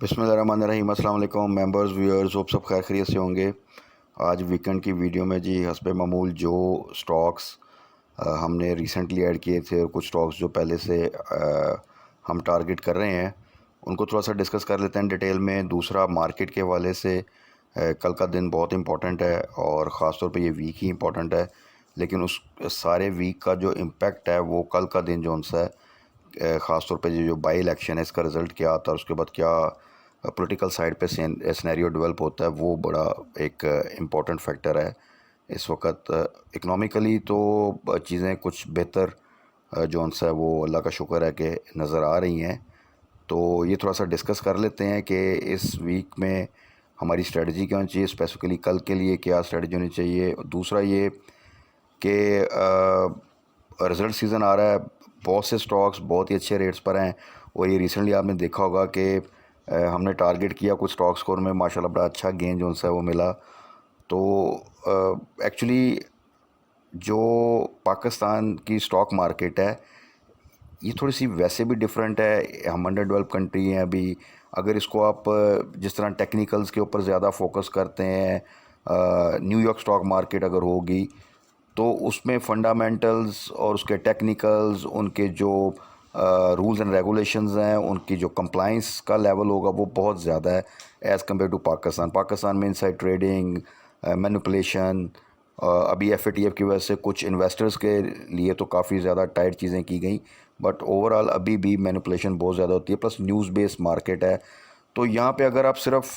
बिस्मिल्लाहिर्रहमानिर्रहीम। अस्सलाम वालेकुम मेंबर्स व्यूअर्स, होप सब खैर खैरियत से होंगे। आज वीकेंड की वीडियो में जी हस्बे मामूल जो स्टॉक्स हमने रिसेंटली ऐड किए थे और कुछ स्टॉक्स जो पहले से हम टारगेट कर रहे हैं उनको थोड़ा सा डिस्कस कर लेते हैं डिटेल में। दूसरा, मार्केट के हवाले से कल का दिन बहुत इंपॉर्टेंट है और ख़ास तौर पे ये वीक ही इंपॉर्टेंट है, लेकिन उस सारे वीक का जो इम्पेक्ट है वो कल का दिन जो सा है, ख़ास तौर पे जो बाई इलेक्शन है इसका रिज़ल्ट क्या आता है, उसके बाद क्या पॉलिटिकल साइड पे सिनेरियो डेवलप होता है, वो बड़ा एक इम्पॉर्टेंट फैक्टर है इस वक्त। इकनॉमिकली तो चीज़ें कुछ बेहतर जो सा है वो अल्लाह का शुक्र है कि नज़र आ रही हैं। तो ये थोड़ा सा डिस्कस कर लेते हैं कि इस वीक में हमारी स्ट्रेटजी क्या होनी चाहिए, स्पेसिफिकली कल के लिए क्या स्ट्रेटजी होनी चाहिए। दूसरा ये कि रिज़ल्ट सीज़न आ रहा है, बहुत से स्टॉक्स बहुत ही अच्छे रेट्स पर हैं और ये रिसेंटली आपने देखा होगा कि हमने टारगेट किया कुछ स्टॉक्स को और में माशाल्लाह बड़ा अच्छा गेन जो सा है वो मिला। तो एक्चुअली जो पाकिस्तान की स्टॉक मार्केट है ये थोड़ी सी वैसे भी डिफरेंट है, हम अंडर डेवलप कंट्री हैं अभी। अगर इसको आप जिस तरह टेक्निकल्स के ऊपर ज़्यादा फोकस करते हैं, न्यूयॉर्क स्टॉक मार्केट अगर होगी तो उसमें फंडामेंटल्स और उसके टेक्निकल्स, उनके जो रूल्स एंड रेगुलेशंस हैं, उनकी जो कंप्लाइंस का लेवल होगा वो बहुत ज़्यादा है as compare to Pakistan. Pakistan में इनसाइड ट्रेडिंग, मैनिपुलेशन, अभी एफएटीएफ की वजह से कुछ इन्वेस्टर्स के लिए तो काफ़ी ज़्यादा टाइट चीज़ें की गई, बट ओवरऑल अभी भी मैनिपुलेशन बहुत ज़्यादा होती है, प्लस न्यूज़ बेस्ड मार्केट है। तो यहाँ पे अगर आप सिर्फ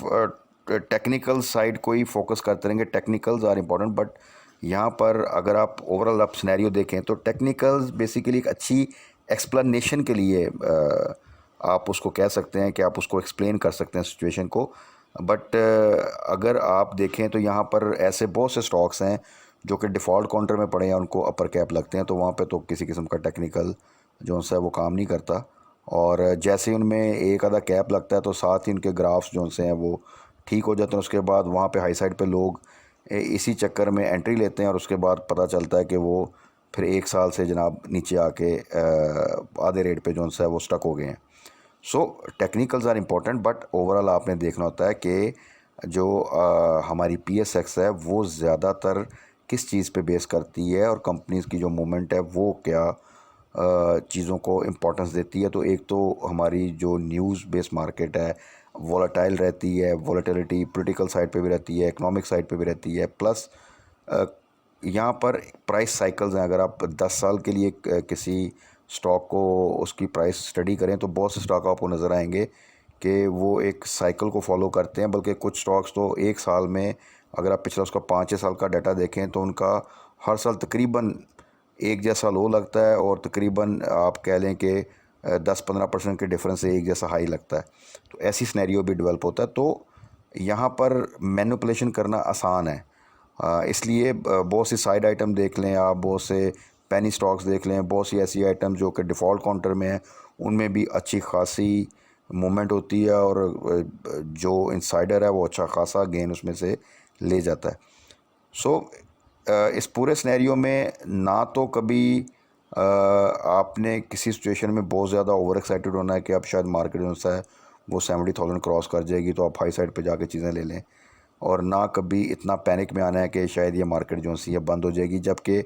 टेक्निकल साइड को ही फोकस करते रहेंगे, टेक्निकल्स आर इम्पॉर्टेंट, बट यहाँ पर अगर आप ओवरऑल आप सिनेरियो देखें तो टेक्निकल्स बेसिकली एक अच्छी एक्सप्लेनेशन के लिए आप उसको कह सकते हैं कि आप उसको एक्सप्लेन कर सकते हैं सिचुएशन को। बट अगर आप देखें तो यहाँ पर ऐसे बहुत से स्टॉक्स हैं जो कि डिफ़ॉल्ट काउंटर में पड़े हैं, उनको अपर कैप लगते हैं, तो वहाँ पे तो किसी किस्म का टेक्निकल जो है वो काम नहीं करता। और जैसे ही उनमें एक आधा कैप लगता है तो साथ ही उनके ग्राफ्स जो से हैं वो ठीक हो जाते हैं। उसके बाद वहाँ पे हाई साइड पे लोग इसी चक्कर में एंट्री लेते हैं और उसके बाद पता चलता है कि वो फिर एक साल से जनाब नीचे आके आधे रेट पे जो है वो स्टक हो गए हैं। So technicals are important, but overall आपने देखना होता है कि जो हमारी पीएसएक्स है वो ज़्यादातर किस चीज़ पे बेस करती है और कंपनीज़ की जो मूवमेंट है वो क्या चीज़ों को इम्पोर्टेंस देती है। तो एक तो हमारी जो न्यूज़ बेस्ड मार्केट है वॉलेटाइल रहती है, वॉलेटिलिटी पॉलिटिकल साइड पे भी रहती है, इकोनॉमिक साइड पे भी रहती है, प्लस यहाँ पर प्राइस साइकिल्स हैं। अगर आप 10 साल के लिए किसी स्टॉक को उसकी प्राइस स्टडी करें तो बहुत से स्टॉक आपको नज़र आएंगे कि वो एक साइकिल को फॉलो करते हैं, बल्कि कुछ स्टॉक्स तो एक साल में अगर आप पिछला उसका 5-6 साल का डाटा देखें तो उनका हर साल तकरीबन एक जैसा लो लगता है और तकरीबन आप कह लें कि 10-15% के डिफरेंस से एक जैसा हाई लगता है। तो ऐसी सिनेरियो भी डेवलप होता है। तो यहाँ पर मैनिपुलेशन करना आसान है, इसलिए बहुत सी साइड आइटम देख लें आप, बहुत से पेनी स्टॉक्स देख लें, बहुत सी ऐसी आइटम जो कि डिफ़ॉल्ट काउंटर में है उनमें भी अच्छी खासी मूवमेंट होती है और जो इनसाइडर है वो अच्छा खासा गेन उसमें से ले जाता है। सो इस पूरे सिनेरियो में ना तो कभी आपने किसी सिचुएशन में बहुत ज़्यादा ओवर एक्साइटेड होना है कि अब शायद मार्केट जो सा है वो 70,000 क्रॉस कर जाएगी तो आप हाई साइड पे जाके चीज़ें ले लें, और ना कभी इतना पैनिक में आना है कि शायद ये मार्केट जो सी है बंद हो जाएगी। जबकि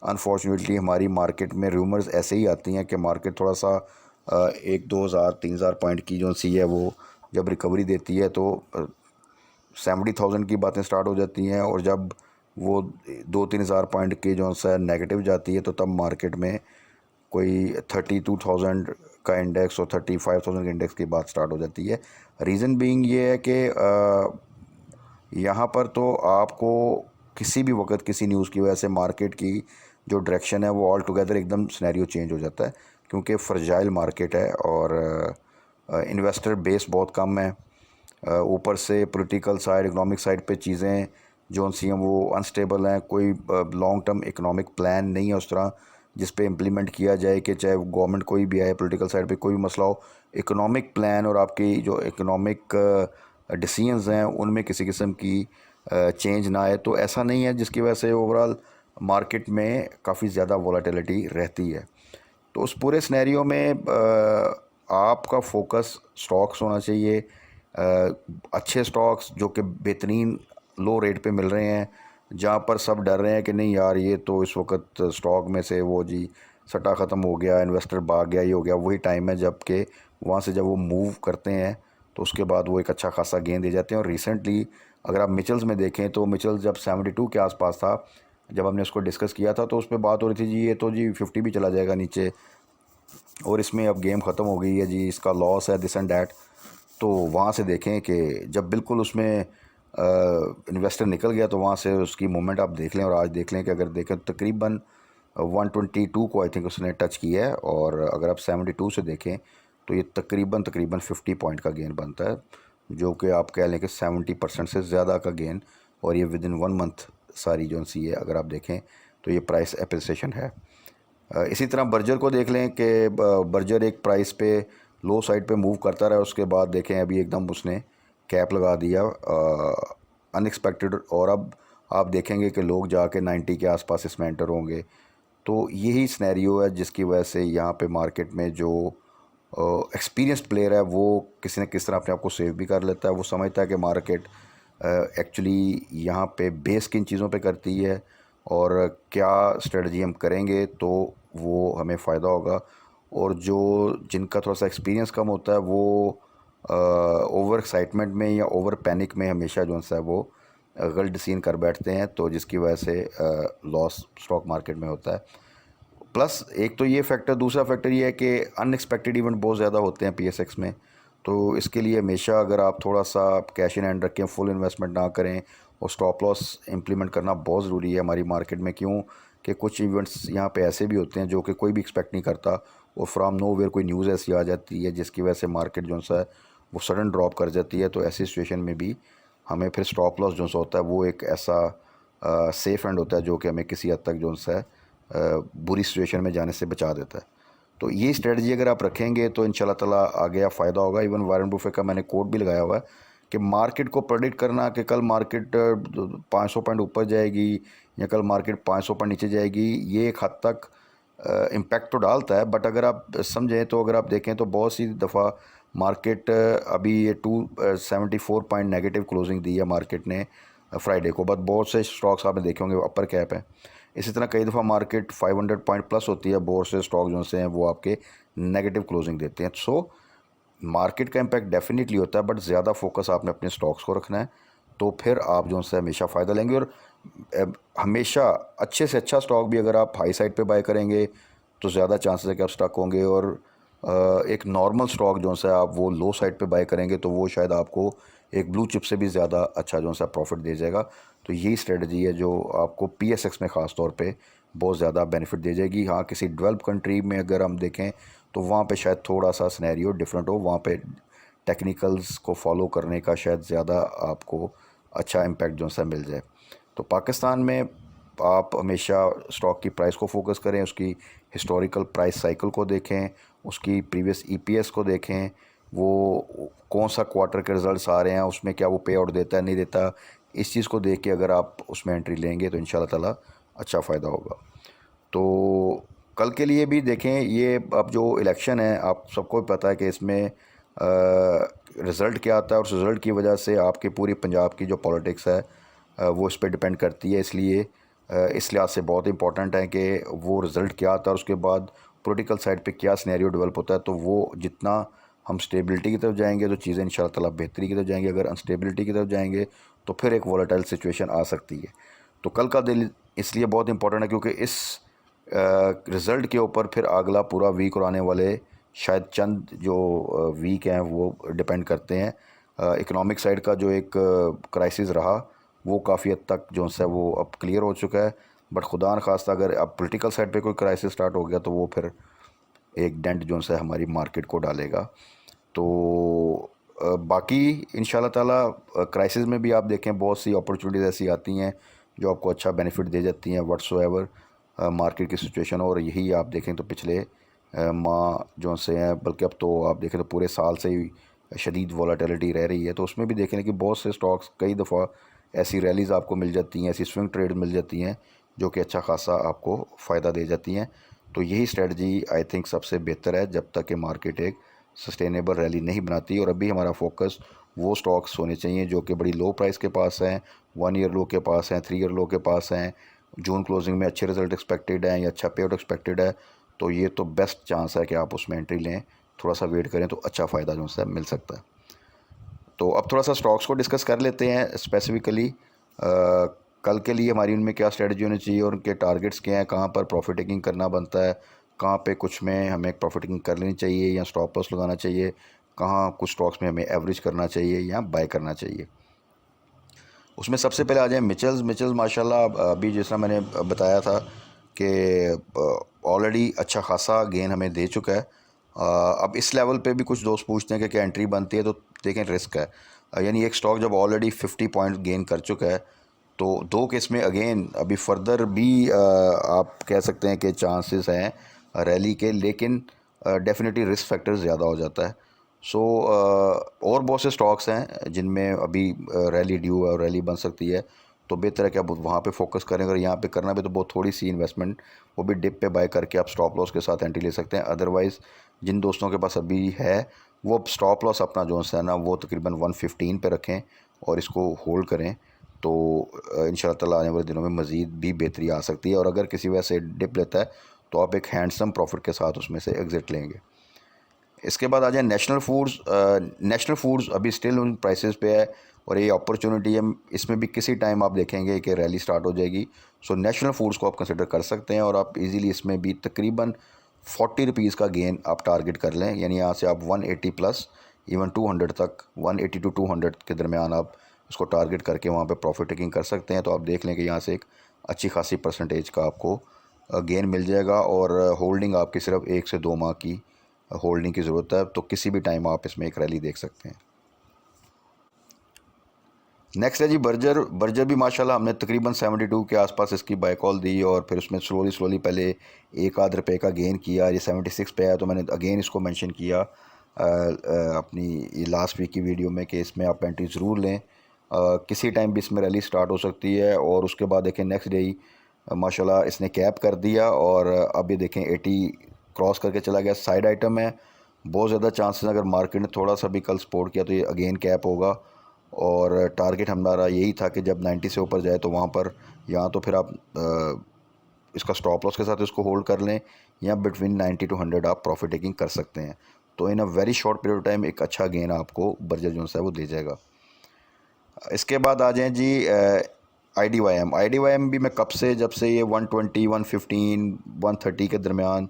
अनफॉर्चुनेटली हमारी मार्केट में रूमर्स ऐसे ही आती हैं कि मार्केट थोड़ा सा 1-2 हज़ार 3 हज़ार पॉइंट की जो सी है वो जब रिकवरी देती है तो 70,000 की बातें स्टार्ट हो जाती हैं, और जब वो 2-3 हज़ार पॉइंट की जो सा नेगेटिव जाती है तो तब मार्केट में कोई 32,000 का इंडेक्स और 35,000 के इंडेक्स की बात स्टार्ट हो जाती है। रीज़न बीइंग ये है कि यहाँ पर तो आपको किसी भी वक्त किसी न्यूज़ की वजह से मार्केट की जो डायरेक्शन है वो ऑल टुगेदर एकदम सिनेरियो चेंज हो जाता है, क्योंकि फ्रजाइल मार्केट है और इन्वेस्टर बेस बहुत कम है। ऊपर से पॉलिटिकल साइड, इकोनॉमिक साइड पे चीज़ें जो सी हैं वो अनस्टेबल हैं। कोई लॉन्ग टर्म इकोनॉमिक प्लान नहीं है उस तरह जिस पे इम्प्लीमेंट किया जाए कि चाहे गवर्नमेंट कोई भी आए, पॉलिटिकल साइड पे कोई भी मसला हो, इकोनॉमिक प्लान और आपकी जो इकोनॉमिक डिसीजंस हैं उनमें किसी किस्म की चेंज ना आए। तो ऐसा नहीं है, जिसकी वजह से ओवरऑल मार्केट में काफ़ी ज़्यादा वॉलेटिलिटी रहती है। तो उस पूरे सिनेरियो में आपका फोकस स्टॉक्स होना चाहिए, अच्छे स्टॉक्स जो कि बेहतरीन लो रेट पे मिल रहे हैं, जहाँ पर सब डर रहे हैं कि नहीं यार ये तो इस वक्त स्टॉक में से वो जी सट्टा ख़त्म हो गया, इन्वेस्टर भाग गया, ये हो गया, वही टाइम है जबकि वहाँ से जब वो मूव करते हैं तो उसके बाद वो एक अच्छा खासा गेन दे जाते हैं। और रिसेंटली अगर आप मिचल्स में देखें तो मिचल्स जब 72 के आसपास था, जब हमने उसको डिस्कस किया था तो उस पर बात हो रही थी जी ये तो जी 50 भी चला जाएगा नीचे और इसमें अब गेम ख़त्म हो गई है जी, इसका लॉस है, दिस एंड डैट। तो वहाँ से देखें कि जब बिल्कुल उसमें इन्वेस्टर निकल गया तो वहाँ से उसकी मूवमेंट आप देख लें। और आज देख लें कि अगर देखें तो तकरीबन 122 को आई थिंक उसने टच किया है, और अगर आप 72 से देखें तो ये तकरीबन तकरीबन 50 पॉइंट का गेन बनता है, जो कि आप कह लें कि 70% से ज़्यादा का गेन। और ये विद इन 1 मंथ सारी जो सी है अगर आप देखें तो ये प्राइस एप्रिसिएशन है। इसी तरह बर्जर को देख लें कि बर्जर एक प्राइस पे लो साइड पे मूव करता रहा, उसके बाद देखें अभी एकदम उसने कैप लगा दिया अनएक्सपेक्टेड, और अब आप देखेंगे कि लोग जाके 90 के आसपास इसमें एंटर होंगे। तो यही स्नैरियो है जिसकी वजह से यहाँ पे मार्केट में जो एक्सपीरियंस्ड प्लेयर है वो किसी न किस तरह अपने आप को सेव भी कर लेता है। वो समझता है कि मार्केट एक्चुअली यहाँ पे बेस किन चीज़ों पे करती है और क्या स्ट्रेटजी हम करेंगे तो वो हमें फ़ायदा होगा। और जो जिनका थोड़ा सा एक्सपीरियंस कम होता है वो ओवर एक्साइटमेंट में या ओवर पैनिक में हमेशा जो है वो गलत सीन कर बैठते हैं, तो जिसकी वजह से लॉस स्टॉक मार्केट में होता है। प्लस एक तो ये फैक्टर, दूसरा फैक्टर ये है कि अनएक्सपेक्टेड इवेंट बहुत ज़्यादा होते हैं पीएसएक्स में। तो इसके लिए हमेशा अगर आप थोड़ा सा कैश इन हैंड रखें, फुल इन्वेस्टमेंट ना करें, और स्टॉप लॉस इम्प्लीमेंट करना बहुत ज़रूरी है हमारी मार्केट में। क्यों कि कुछ इवेंट्स यहाँ पे ऐसे भी होते हैं जो कि कोई भी एक्सपेक्ट नहीं करता, और फ्राम नो वेयर कोई न्यूज़ ऐसी आ जाती है जिसकी वजह से मार्केट जो सा है वो सडन ड्रॉप कर जाती है। तो ऐसी सिचुएशन में भी हमें फिर स्टॉप लॉस जो सा होता है वो एक ऐसा सेफ एंड होता है जो कि हमें किसी हद तक जो सा है बुरी सिचुएशन में जाने से बचा देता है। तो ये स्ट्रेटजी अगर आप रखेंगे तो इंशाल्लाह ताला आगे आप फ़ायदा होगा। इवन वारेन बुफे का मैंने कोट भी लगाया हुआ है कि मार्केट को प्रेडिक्ट करना कि कल मार्केट 500 पॉइंट ऊपर जाएगी या कल मार्केट 500 पॉइंट नीचे जाएगी, ये एक हद तक इम्पैक्ट तो डालता है। बट अगर आप समझें तो अगर आप देखें तो बहुत सी दफ़ा मार्केट अभी ये 274 पॉइंट नेगेटिव क्लोजिंग दी है मार्केट ने फ्राइडे को, बट बहुत से स्टॉक्स आपने देखे होंगे अपर कैप है। इसी तरह कई दफ़ा मार्केट 500 पॉइंट प्लस होती है, बहुत से स्टॉक जो से हैं वो आपके नेगेटिव क्लोजिंग देते हैं। सो मार्केट का इम्पैक्ट डेफिनेटली होता है, बट ज़्यादा फोकस आपने अपने स्टॉक्स को रखना है, तो फिर आप जो है हमेशा फ़ायदा लेंगे। और हमेशा अच्छे से अच्छा स्टॉक भी अगर आप हाई साइड पे बाय करेंगे तो ज़्यादा चांसेस है कि आप स्टक होंगे, और एक नॉर्मल स्टॉक जो है आप वो लो साइड पे बाय करेंगे तो वो शायद आपको एक ब्लू चिप से भी ज़्यादा अच्छा जो है प्रॉफिट दे जाएगा। तो यही स्ट्रेटजी है जो आपको पीएसएक्स में ख़ास तौर पे बहुत ज़्यादा बेनिफिट दे जाएगी। हाँ, किसी डेवलप कंट्री में अगर हम देखें तो वहाँ पे शायद थोड़ा सा सिनेरियो डिफरेंट हो, वहाँ पे टेक्निकल्स को फॉलो करने का शायद ज़्यादा आपको अच्छा इम्पैक्ट जो सा मिल जाए। तो पाकिस्तान में आप हमेशा स्टॉक की प्राइस को फोकस करें, उसकी हिस्टोरिकल प्राइस साइकिल को देखें, उसकी प्रीवियस ईपीएस को देखें, वो कौन सा क्वार्टर के रिज़ल्ट्स आ रहे हैं, उसमें क्या वो पे आउट देता है नहीं देता। इस चीज़ को देख के अगर आप उसमें एंट्री लेंगे तो इंशाल्लाह ताला अच्छा फ़ायदा होगा। तो कल के लिए भी देखें, ये अब जो इलेक्शन है आप सबको पता है कि इसमें रिज़ल्ट क्या आता है, और उस रिज़ल्ट की वजह से आपकी पूरी पंजाब की जो पॉलिटिक्स है वो इस पर डिपेंड करती है। इसलिए इस लिहाज से बहुत इंपॉर्टेंट है कि वो रिज़ल्ट क्या आता है और उसके बाद पॉलिटिकल साइड पे क्या सिनेरियो डेवलप होता है। तो वो जितना हम स्टेबिलिटी की तरफ जाएंगे तो चीज़ें इंशाल्लाह ताला बेहतरी की तरफ जाएंगी, अगर अनस्टेबिलिटी की तरफ जाएंगे तो फिर एक वॉलेटाइल सिचुएशन आ सकती है। तो कल का दिन इसलिए बहुत इंपॉर्टेंट है क्योंकि इस रिज़ल्ट के ऊपर फिर अगला पूरा वीक और आने वाले शायद चंद जो वीक हैं वो डिपेंड करते हैं। इकोनॉमिक साइड का जो एक क्राइसिस रहा वो काफ़ी हद तक जो है वो अब क्लियर हो चुका है, बट खुदा न खास्ता अगर अब पॉलिटिकल साइड पे कोई क्राइसिस स्टार्ट हो गया तो वो फिर एक डेंट जो है हमारी मार्केट को डालेगा। तो बाकी इंशाल्लाह ताला क्राइसिस में भी आप देखें बहुत सी अपॉर्चुनिटीज़ ऐसी आती हैं जो आपको अच्छा बेनिफिट दे जाती हैं व्हाट्सोएवर मार्केट की सिचुएशन। और यही आप देखें तो पिछले माह जो से हैं, बल्कि अब तो आप देखें तो पूरे साल से ही शदीद वॉलेटिलिटी रह रही है। तो उसमें भी देखें कि बहुत से स्टॉक्स कई दफ़ा ऐसी रैलीज़ आपको मिल जाती हैं, ऐसी स्विंग ट्रेड मिल जाती हैं जो कि अच्छा खासा आपको फ़ायदा दे जाती हैं। तो यही स्ट्रेटजी आई थिंक सबसे बेहतर है जब तक कि मार्केट एक सस्टेनेबल रैली नहीं बनाती। और अभी हमारा फोकस वो स्टॉक्स होने चाहिए जो कि बड़ी लो प्राइस के पास हैं, 1 ईयर लो के पास हैं, 3 ईयर लो के पास हैं, जून क्लोजिंग में अच्छे रिजल्ट एक्सपेक्टेड हैं या अच्छा पे आउट एक्सपेक्टेड है, तो ये तो बेस्ट चांस है कि आप उसमें एंट्री लें। थोड़ा सा वेट करें तो अच्छा फ़ायदा जो है मिल सकता है। तो अब थोड़ा सा स्टॉक्स को डिस्कस कर लेते हैं स्पेसिफिकली। कल के लिए हमारी उनमें क्या स्ट्रेटजी होनी चाहिए और उनके टारगेट्स क्या हैं, कहाँ पर प्रॉफिट टेकिंग करना बनता है, कहाँ पे कुछ में हमें प्रॉफिट टेकिंग कर लेनी चाहिए या स्टॉप लॉस लगाना चाहिए, कहाँ कुछ स्टॉक्स में हमें एवरेज करना चाहिए या बाय करना चाहिए। उसमें सबसे पहले आ जाए मिचेल्स। मिचेल्स माशाल्लाह अभी जैसा मैंने बताया था कि ऑलरेडी अच्छा खासा गेन हमें दे चुका है। अब इस लेवल पे भी कुछ दोस्त पूछते हैं कि क्या एंट्री बनती है, तो देखें रिस्क है। यानी एक स्टॉक जब ऑलरेडी 50 पॉइंट गेन कर चुका है तो दो केस में अगेन अभी फर्दर भी आप कह सकते हैं कि चांसेस हैं रैली के, लेकिन डेफिनेटली रिस्क फैक्टर ज़्यादा हो जाता है। सो और बहुत से स्टॉक्स हैं जिनमें अभी रैली ड्यू है और रैली बन सकती है, तो बेहतर है कि आप वहाँ पे फोकस करें। अगर यहाँ पे करना भी तो बहुत थोड़ी सी इन्वेस्टमेंट, वो भी डिप पे बाय करके आप स्टॉप लॉस के साथ एंट्री ले सकते हैं। अदरवाइज़ जिन दोस्तों के पास अभी है वो स्टॉप लॉस अपना जो है ना वो तकरीबन 115 पे रखें और इसको होल्ड करें, तो इंशाअल्लाह ताला आने वाले दिनों में मज़ीद भी बेहतरी आ सकती है। और अगर किसी वजह से डिप लेता है तो आप एक हैंडसम प्रॉफिट के साथ उसमें से एग्ज़िट लेंगे। इसके बाद आ जाए नेशनल फूड्स। नेशनल फूड्स अभी स्टिल उन प्राइसेस पे है और ये अपॉर्चुनिटी है, इसमें भी किसी टाइम आप देखेंगे कि रैली स्टार्ट हो जाएगी। सो नेशनल फूड्स को आप कंसिडर कर सकते हैं और आप इजीली इसमें भी तकरीबन 40 रुपीज़ का गेन आप टारगेट कर लें। यानी यहाँ से आप 180 प्लस इवन 200 तक, 180 टू 200 के दरमियान आप इसको टारगेट करके वहाँ पे प्रॉफिट टेकिंग कर सकते हैं। तो आप देख लें कि यहाँ से एक अच्छी खासी परसेंटेज का आपको गेन मिल जाएगा और होल्डिंग आपकी सिर्फ 1 से 2 माह की होल्डिंग की ज़रूरत है, तो किसी भी टाइम आप इसमें एक रैली देख सकते हैं। नेक्स्ट है जी बर्जर। बर्जर भी माशाल्लाह हमने तकरीबन 72 के आसपास इसकी बाय कॉल दी और फिर उसमें स्लोली पहले 1 आध रुपये का गेन किया। ये 76 पे आया तो मैंने अगेन इसको मेंशन किया अपनी लास्ट वीक की वीडियो में कि इसमें आप एंट्री ज़रूर लें। किसी टाइम भी इसमें रैली स्टार्ट हो सकती है। और उसके बाद देखें नेक्स्ट डे ही माशाल्लाह इसने कैप कर दिया और अब ये देखें 80 क्रॉस करके चला गया। साइड आइटम है, बहुत ज़्यादा चांसेस अगर मार्केट ने थोड़ा सा भी कल सपोर्ट किया तो ये अगेन कैप होगा। और टारगेट हमारा यही था कि जब 90 से ऊपर जाए तो वहाँ पर या तो फिर आप इसका स्टॉप लॉस के साथ इसको होल्ड कर लें या बिटवीन 90 टू 100 आप प्रॉफिट टेकिंग कर सकते हैं। तो in a very short period of time एक अच्छा गेन आपको बर्जर जोन्स है वो दे जाएगा। इसके बाद आ जाएँ जी IDYM। IDYM भी मैं कब से, जब से ये 120, 115, 130 के दरमियान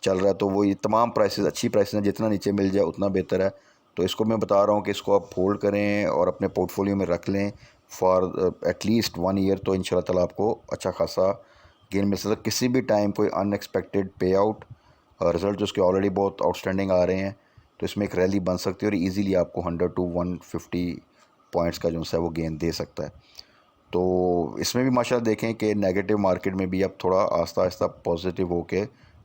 चल रहा है, तो वो ये तमाम प्राइसेस अच्छी प्राइसेस हैं, जितना नीचे मिल जाए उतना बेहतर है। तो इसको मैं बता रहा हूँ कि इसको आप होल्ड करें और अपने पोर्टफोलियो में रख लें फॉर एटलीस्ट 1 ईयर, तो इंशाल्लाह ताला आपको अच्छा खासा गेन मिल सकता है। किसी भी टाइम कोई अनएक्सपेक्टेड पे आउट, रिज़ल्ट जो उसके ऑलरेडी बहुत आउटस्टैंडिंग आ रहे हैं, तो इसमें एक रैली बन सकती है और ईज़िली आपको 100 टू 150 पॉइंट्स का जो है वो गेन दे सकता है। तो इसमें भी माशाल्लाह देखें कि नेगेटिव मार्केट में भी अब थोड़ा आस्ता आस्ता पॉजिटिव होके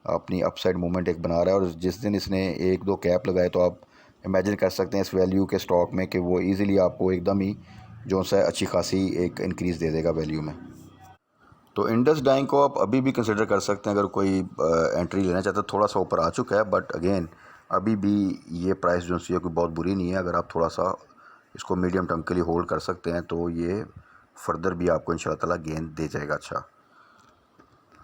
अपनी अपसाइड मूवमेंट एक बना रहा है। और जिस दिन इसने 1-2 कैप लगाए तो आप इमेजिन कर सकते हैं इस वैल्यू के स्टॉक में कि वो इजीली आपको एकदम ही जो सा अच्छी खासी एक इंक्रीज़ दे देगा वैल्यू में। तो इंडस डाइंग को आप अभी भी कंसिडर कर सकते हैं अगर कोई एंट्री लेना चाहता है। थोड़ा सा ऊपर आ चुका है बट अगेन अभी भी ये प्राइस जो है कोई बहुत बुरी नहीं है। अगर आप थोड़ा सा इसको मीडियम टर्म के लिए होल्ड कर सकते हैं तो ये फर्दर भी आपको इंशाल्लाह ताला गेन दे जाएगा अच्छा।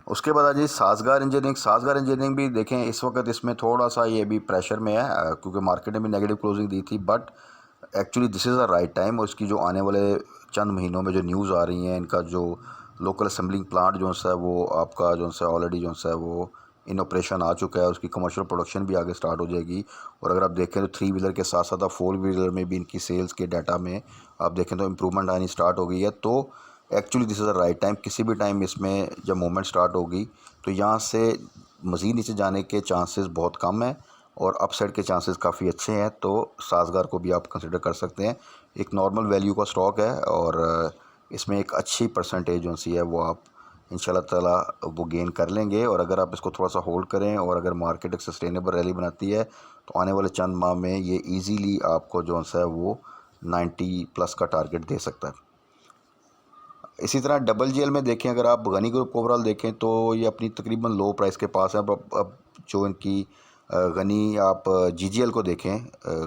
उसके बाद आ जाइए साज़गार इंजीनियरिंग। साज़गार इंजीनियरिंग भी देखें इस वक्त इसमें थोड़ा सा ये भी प्रेशर में है क्योंकि मार्केट ने भी नेगेटिव क्लोजिंग दी थी, but actually this is the right time. और इसकी जो आने वाले चंद महीनों में जो न्यूज़ आ रही हैं, इनका जो लोकल असेंबलिंग प्लांट जो है वो आपका जो है ऑलरेडी जो है वो इन ऑपरेशन आ चुका है, उसकी कमर्शियल प्रोडक्शन भी आगे स्टार्ट हो जाएगी। और अगर आप देखें तो 3 व्हीलर के साथ साथ आप 4 व्हीलर में भी इनकी सेल्स के डाटा में आप देखें तो इम्प्रूवमेंट आनी स्टार्ट हो गई है। तो actually this is the right time. किसी भी टाइम इसमें जब मूवमेंट स्टार्ट होगी तो यहाँ से मज़ीद नीचे जाने के चांसेस बहुत कम हैं और अपसाइड के चांसेस काफ़ी अच्छे हैं। तो साज़गार को भी आप कंसिडर कर सकते हैं। एक नॉर्मल वैल्यू का स्टॉक है और इसमें एक अच्छी परसेंटेज जो सी है वो आप इंशाल्लाह ताला वो गेन कर लेंगे। और अगर आप इसको थोड़ा सा होल्ड करें और अगर मार्केट एक सस्टेनेबल रैली बनाती है तो आने वाले चंद माह में ये ईज़िली आपको जो है वो 90 प्लस का टारगेट दे सकता है। इसी तरह डबल जीएल में देखें, अगर आप गनी ग्रुप को ओवरऑल देखें तो ये अपनी तकरीबन लो प्राइस के पास है। अब जो इनकी गनी आप GGL को देखें,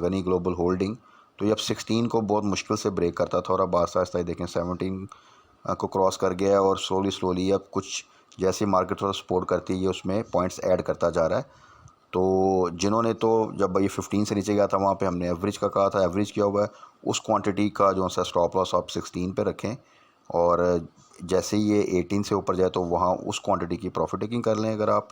गनी ग्लोबल होल्डिंग, तो ये अब 16 को बहुत मुश्किल से ब्रेक करता था और अब आहिस्ता आहिस्ता ही देखें 17 को क्रॉस कर गया है और स्लोली स्लोली अब कुछ जैसे मार्केट थोड़ा सपोर्ट करती है ये उसमें पॉइंट्स ऐड करता जा रहा है। तो जिन्होंने तो जब ये 15 से नीचे गया था वहाँ पे हमने एवरेज का कहा था, एवरेज किया हुआ है, उस क्वांटिटी का जो सा स्टॉप लॉस आप 16 पे रखें और जैसे ही ये 18 से ऊपर जाए तो वहाँ उस क्वांटिटी की प्रॉफिट टेकिंग कर लें अगर आप,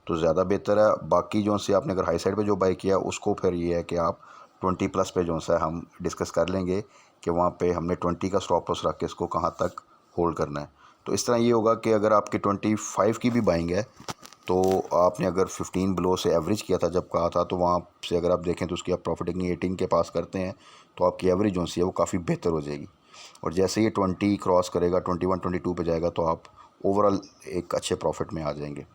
तो ज़्यादा बेहतर है। बाकी जो से आपने अगर हाई साइड पे जो बाई किया उसको फिर ये है कि आप 20 प्लस पे जो सा हम डिस्कस कर लेंगे कि वहाँ पे हमने 20 का स्टॉप लॉस रख के इसको कहाँ तक होल्ड करना है। तो इस तरह ये होगा कि अगर आपकी 25 की भी बाइंग है तो आपने अगर 15 बिलो से एवरेज किया था जब कहा था, तो वहाँ से अगर आप देखें तो उसकी आप प्रॉफिट टेकिंग 18 के पास करते हैं तो आपकी एवरेज जो सी है वो काफ़ी बेहतर हो जाएगी। और जैसे ये 20 क्रॉस करेगा, 21 22 पे जाएगा तो आप ओवरऑल एक अच्छे प्रॉफिट में आ जाएंगे।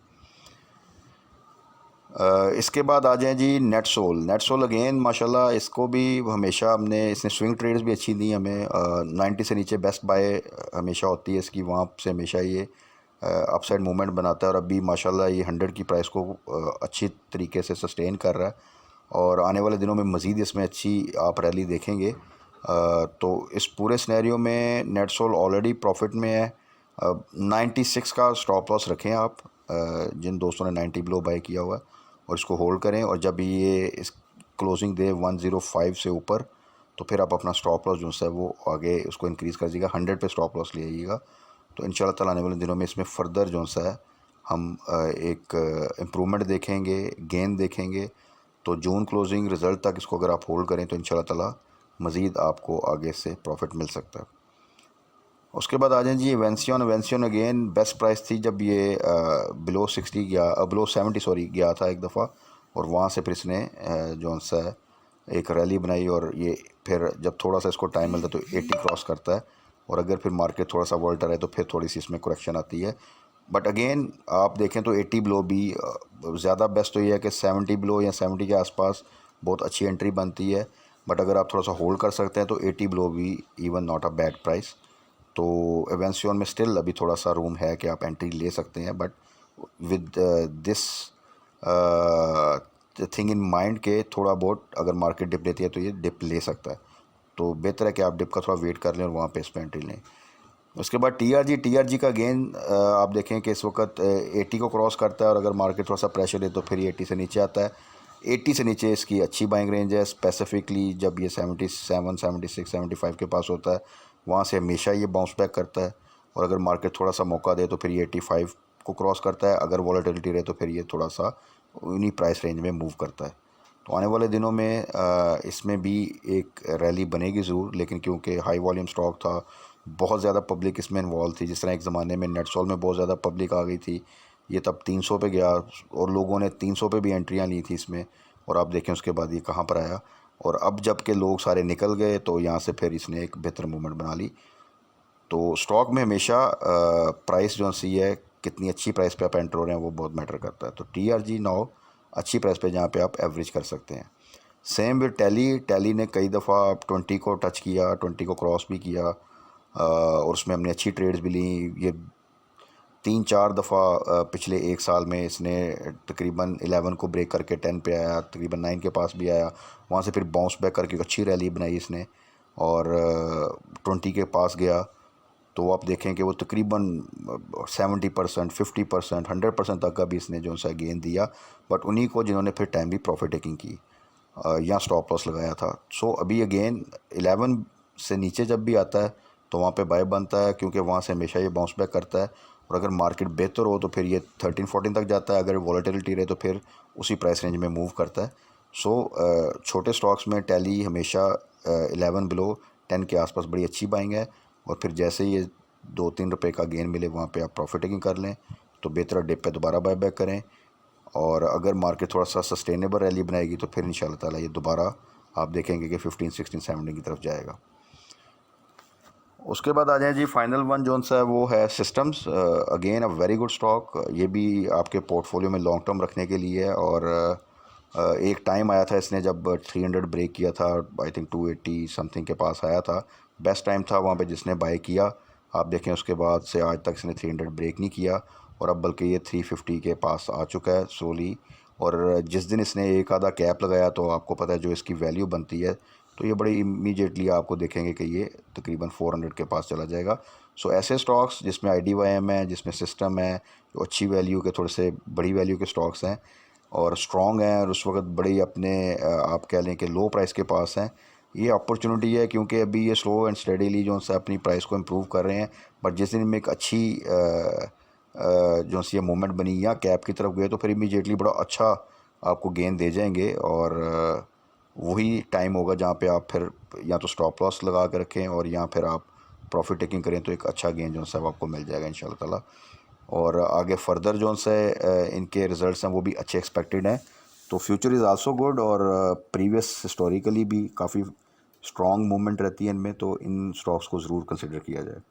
इसके बाद आ जाएं जी नेट सोल अगेन माशाल्लाह, इसको भी हमेशा हमने, इसने स्विंग ट्रेड्स भी अच्छी दी हमें। 90 से नीचे बेस्ट बाय हमेशा होती है इसकी, वहाँ से हमेशा ये अपसाइड मूवमेंट बनाता है और अभी माशाल्लाह ये 100 की प्राइस को अच्छी तरीके से सस्टेन कर रहा है और आने वाले दिनों में मज़ीद इसमें अच्छी आप रैली देखेंगे। तो इस पूरे सिनेरियो में नेट सोल ऑलरेडी प्रॉफिट में है। 96 का स्टॉप लॉस रखें आप, जिन दोस्तों ने 90 बिलो बाय किया हुआ है, और इसको होल्ड करें और जब ये इस क्लोजिंग दे 105 से ऊपर तो फिर आप अपना स्टॉप लॉस जो है वो आगे उसको इंक्रीज़ कर दीजिएगा, 100 पे स्टॉप लॉस ले आइएगा। तो इंशाल्लाह ताला आने वाले दिनों में इसमें फ़र्दर जो सा है हम एक इम्प्रूवमेंट देखेंगे, गेन देखेंगे। तो जून क्लोजिंग रिज़ल्ट तक इसको अगर आप होल्ड करें तो इंशाल्लाह ताला मज़ीद आपको आगे से प्रॉफिट मिल सकता है। उसके बाद आ जाए जी वेंसियन अगेन बेस्ट प्राइस थी जब ये बिलो 60 गया, बिलो 70 सॉरी गया था एक दफ़ा, और वहाँ से फिर इसने जो सा है एक रैली बनाई और ये फिर जब थोड़ा सा इसको टाइम मिलता है तो 80 क्रॉस करता है और अगर फिर मार्केट थोड़ा सा वोल्टर है तो फिर थोड़ी सी इसमें करेक्शन आती है। बट अगेन आप देखें तो 80 बिलो भी ज़्यादा बेस्ट तो ये है कि 70 बिलो या 70 के आसपास बहुत अच्छी एंट्री बनती है। बट अगर आप थोड़ा सा होल्ड कर सकते हैं तो 80 बिलो भी even not a bad price. तो एवेंसियन में स्टिल अभी थोड़ा सा रूम है कि आप एंट्री ले सकते हैं, but with this thing in mind के थोड़ा बहुत अगर मार्केट डिप लेती है तो ये डिप ले सकता है, तो बेहतर है कि आप डिप का थोड़ा वेट कर लें और वहाँ पे इस पर एंट्री लें। उसके बाद टीआरजी का गेन आप देखें कि इस वक्त 80 को क्रॉस करता है और अगर मार्केट थोड़ा सा प्रेशर दे तो फिर ये 80 से नीचे आता है। 80 से नीचे इसकी अच्छी बाइंग रेंज है, स्पेसिफिकली जब ये 77 76 75 के पास होता है वहाँ से हमेशा ये बाउंस बैक करता है और अगर मार्केट थोड़ा सा मौका दे तो फिर ये 85 को क्रॉस करता है, अगर वॉलेटिलिटी रहे तो फिर ये थोड़ा सा उन्हीं प्राइस रेंज में मूव करता है। तो आने वाले दिनों में इसमें भी एक रैली बनेगी ज़रूर, लेकिन क्योंकि हाई वॉल्यूम स्टॉक था, बहुत ज़्यादा पब्लिक इसमें इन्वॉल्व थी, जिस तरह एक ज़माने में नेटसोल में बहुत ज़्यादा पब्लिक आ गई थी, ये तब 300 पे गया और लोगों ने 300 पे भी एंट्रियाँ ली थी इसमें, और आप देखें उसके बाद ये कहाँ पर आया। और अब जब के लोग सारे निकल गए तो यहाँ से फिर इसने एक बेहतर मूवमेंट बना ली। तो स्टॉक में हमेशा प्राइस जो सी है, कितनी अच्छी प्राइस पे आप एंटर हो रहे हैं वो बहुत मैटर करता है। तो टीआरजी नाउ अच्छी प्राइस पे जहाँ पे आप एवरेज कर सकते हैं। सेम विद टैली ने कई दफ़ा 20 को टच किया, 20 को क्रॉस भी किया और उसमें हमने अच्छी ट्रेड्स भी ली। ये 3-4 दफ़ा पिछले एक साल में इसने तकरीबन 11 को ब्रेक करके 10 पे आया, तकरीबन 9 के पास भी आया, वहाँ से फिर बाउंस बैक करके एक अच्छी रैली बनाई इसने और 20 के पास गया। तो आप देखें कि वो तकरीबन 70% 50% 100% तक का भी इसने जो सा गेन दिया, बट उन्हीं को जिन्होंने फिर टाइम भी प्रॉफिट टेकिंग की या स्टॉप लॉस लगाया था। सो अभी अगेन 11 से नीचे जब भी आता है तो वहाँ पे बाय बनता है, क्योंकि वहाँ से हमेशा ये बाउंस बैक करता है और अगर मार्केट बेहतर हो तो फिर ये 13-14 तक जाता है, अगर वॉलेटिलिटी रहे तो फिर उसी प्राइस रेंज में मूव करता है। सो छोटे स्टॉक्स में टैली हमेशा 11 बिलो 10 के आसपास बड़ी अच्छी बाइंग है और फिर जैसे ये 2-3 रुपये का गेन मिले वहाँ पे आप प्रॉफिट टेकिंग कर लें तो बेहतर डिप पे दोबारा बाय बैक करें, और अगर मार्केट थोड़ा सा सस्टेनेबल रैली बनाएगी तो फिर इंशाल्लाह ताला ये दोबारा आप देखेंगे कि 15 16 17 की तरफ जाएगा। उसके बाद आ जाए जी फाइनल वन जो सा है वो है systems. Again a very good stock, ये भी आपके पोर्टफोलियो में लॉन्ग टर्म रखने के लिए है और एक टाइम आया था इसने जब 300 ब्रेक किया था, आई थिंक 280 समथिंग के पास आया था, बेस्ट टाइम था वहाँ पे जिसने बाय किया। आप देखें उसके बाद से आज तक इसने 300 ब्रेक नहीं किया और अब बल्कि ये 350 के पास आ चुका है स्लोली, और जिस दिन इसने एक आधा कैप लगाया तो आपको पता है जो इसकी वैल्यू बनती है, तो ये बड़ी इमीडिएटली आपको देखेंगे कि ये तकरीबन 400 के पास चला जाएगा। सो ऐसे स्टॉक्स जिसमें IDYM है, जिसमें सिस्टम है, जो अच्छी वैल्यू के, थोड़े से बड़ी वैल्यू के स्टॉक्स हैं और स्ट्रॉन्ग हैं और उस वक्त बड़ी अपने आप कह लें कि लो प्राइस के पास हैं, ये अपॉर्चुनिटी है क्योंकि अभी ये स्लो एंड स्टेडीली जो है अपनी प्राइस को इम्प्रूव कर रहे हैं। बट जिस दिन में एक अच्छी जो सी मूवमेंट बनी या कैप की तरफ गए तो फिर इमीडिएटली बड़ा अच्छा आपको गेन दे जाएंगे और वही टाइम होगा जहाँ पे आप फिर या तो स्टॉप लॉस लगा के रखें और या फिर आप प्रॉफिट टेकिंग करें तो एक अच्छा गेन जो है आपको मिल जाएगा इंशाल्लाह ताला। और आगे फर्दर जो से इनके रिज़ल्ट्स हैं वो भी अच्छे एक्सपेक्टेड हैं, तो फ्यूचर इज़ आल्सो गुड और प्रीवियस हिस्टोरिकली भी काफ़ी स्ट्रॉन्ग मूवमेंट रहती है इनमें, तो इन स्टॉक्स को ज़रूर कंसिडर किया जाए।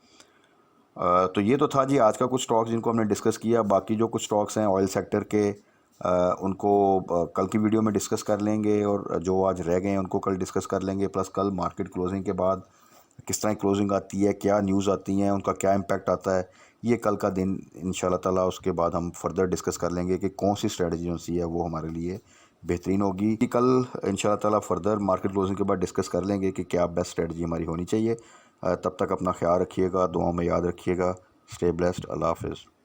तो ये तो था जी आज का कुछ स्टॉक्स जिनको हमने डिस्कस किया। बाकी जो कुछ स्टॉक्स हैं ऑयल सेक्टर के उनको कल की वीडियो में डिस्कस कर लेंगे और जो आज रह गए हैं उनको कल डिस्कस कर लेंगे। प्लस कल मार्केट क्लोजिंग के बाद किस तरह क्लोजिंग आती है, क्या न्यूज़ आती हैं, उनका क्या इम्पैक्ट आता है, ये कल का दिन इंशाल्लाह ताला उसके बाद हम फर्दर डिस्कस कर लेंगे कि कौन सी स्ट्रेटजी जो सी है वो हमारे लिए बेहतरीन होगी। कि कल इंशाल्लाह ताला फर्दर मार्केट क्लोजिंग के बाद डिस्कस कर लेंगे कि क्या बेस्ट स्ट्रेटजी हमारी होनी चाहिए। तब तक अपना ख्याल रखिएगा, दुआओं में याद रखिएगा। Stay blessed. अल्लाह हाफिज़।